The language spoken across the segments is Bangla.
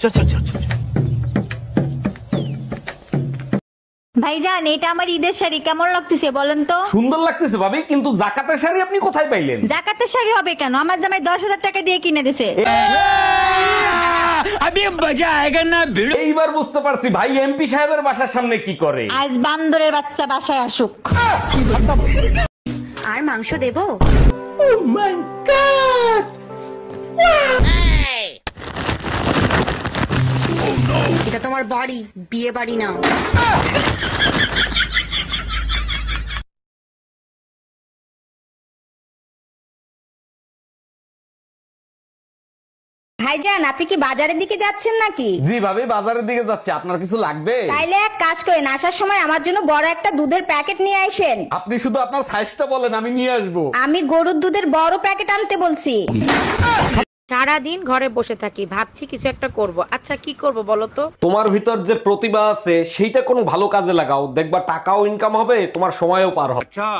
চল চল চল চল। ভাইজান, এটা আমার ঈদের শাড়ি, কেমন লাগতেছে বলেন তো? সুন্দর লাগতেছে ভাবি, কিন্তু জাকাতের শাড়ি আপনি কোথায় পাইলেন? জাকাতের শাড়ি হবে কেন? আমার জামাই 10,000 টাকা দিয়ে কিনে দিছে। এইবার বুঝতে পারছি ভাই এমপি সাহেবের বাসার সামনে কি করে। আজ বান্দরের বাচ্চা বাসায় আসুক। আর মাংস দেবো? এটা তোমার বাড়ি, বিয়ে বাড়ি না। ভাইজান, আপনি কি বাজারের দিকে যাচ্ছেন নাকি? জি ভাবি, বাজারের দিকে যাচ্ছে, আপনার কিছু লাগবে? তাইলে এক কাজ করেন, আসার সময় আমার জন্য বড় একটা দুধের প্যাকেট নিয়ে আসেন। আপনি শুধু আপনার সাইজটা বলেন, আমি নিয়ে আসবো। আমি গরুর দুধের বড় প্যাকেট আনতে বলছি। সারাদিন ঘরে বসে থাকি, ভাবছি কিছু একটা করব। আচ্ছা কি করব বলো তো? তোমার ভিতর যে প্রতিভা আছে সেইটা কোনো ভালো কাজে লাগাও, দেখবা টাকাও ইনকাম হবে, তোমার সময়ও পার হবে। আচ্ছা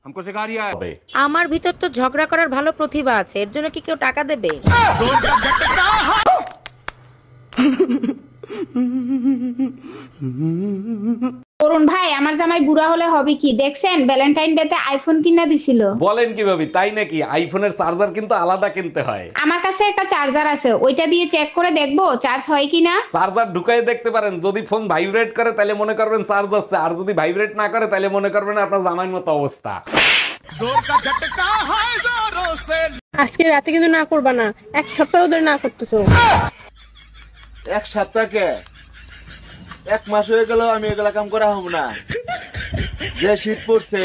हमको सिखा रिया है। আমার ভিতর তো ঝগড়া করার ভালো প্রতিভা আছে, এর জন্য কি কেউ টাকা দেবে? অরুণ ভাই, আমার জামাই বুড়া হলে হবে কি দেখছেন? ভ্যালেন্টাইন ডে তে আইফোন কিনা দিছিল। বলেন কি ভাবি, তাই নাকি? আইফোনের চার্জার কিন্তু আলাদা কিনতে হয়। আমার কাছে একটা চার্জার আছে, ওইটা দিয়ে চেক করে দেখবো চার্জ হয় কিনা। চার্জার ঢুকাই দেখতে পারেন, যদি ফোন ভাইব্রেট করে তাহলে মনে করবেন চার্জ হচ্ছে, আর যদি ভাইব্রেট না করে তাহলে মনে করবেন আপনার জামাইয়ের মতো অবস্থা। আজকে রাতে কিন্তু না করবা না, এক সপ্তাহ ধরে না করতেছো। এক সপ্তাহকে এক মাস হয়ে গেল আমি এগুলা কাম করা হব না, যে শীত পড়ছে।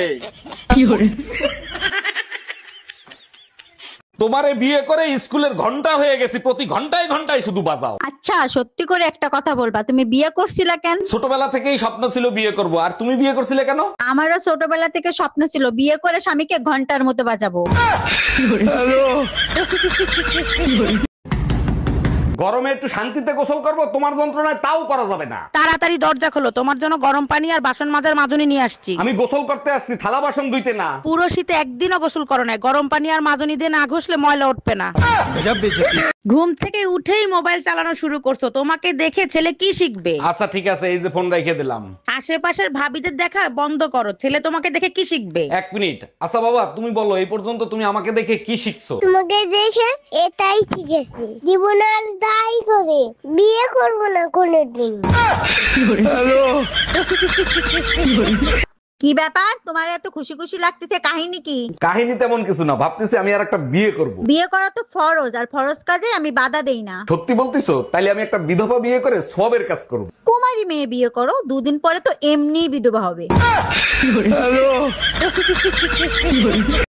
তোমারে বিয়ে করে স্কুলের ঘন্টা হয়ে গেছি, প্রতি ঘন্টায় ঘন্টায় শুধু বাজাও। আচ্ছা, সত্যি করে একটা কথা বলবা, তুমি বিয়ে করছিলা কেন? ছোটবেলা থেকেই স্বপ্ন ছিল বিয়ে করব, আর তুমি বিয়ে করছিলে কেন? আমারও ছোটবেলা থেকে স্বপ্ন ছিল বিয়ে করে স্বামীকে ঘন্টার মতো বাজাবো। গরমে একটু শান্তিতে গোসল করব, তোমার যন্ত্রণায় তাও করা যাবে না। তাড়াতাড়ি দরজা খোলো, তোমার জন্য গরম পানি আর বাসন মাজার মাজনি নিয়ে আসছি। আমি গোসল করতে আসছি, থালা বাসন ধুইতে না। পুরো শীতে একদিনও গোসল করো না, গরম পানি আর মাজনি দিয়ে না ঘষলে ময়লা উঠবে না। ঘুম থেকে উঠেই মোবাইল চালানো শুরু করছো, তোমাকে দেখে ছেলে কি শিখবে? আচ্ছা ঠিক আছে, এই যে ফোন রেখে দিলাম। আশেপাশের ভাবিদের দেখা বন্ধ করো, ছেলে তোমাকে দেখে কি শিখবে? এক মিনিট। আচ্ছা বাবা, তুমি বলো এই পর্যন্ত তুমি আমাকে দেখে কি শিখছো? তোমাকে দেখে এটাই শিখেছি, জীবন আর দায় করে বিয়ে করবো না কোনোদিন। কি ব্যাপার, তোমার এত খুশি খুশি লাগতেছে, কাহিনী কি? কাহিনী তেমন কিছু না, ভাবতেছি আমি আর একটা বিয়ে করব। বিয়ে করা তো ফরজ, আর ফরজ কাজে আমি বাধা দেই না। সত্যি বলতিছো? তাইলে আমি একটা বিধবা বিয়ে করে সবের কাজ করব। কুমারী মেয়ে বিয়ে করো, 2 দিন পরে তো এমনি বিধবা হবে।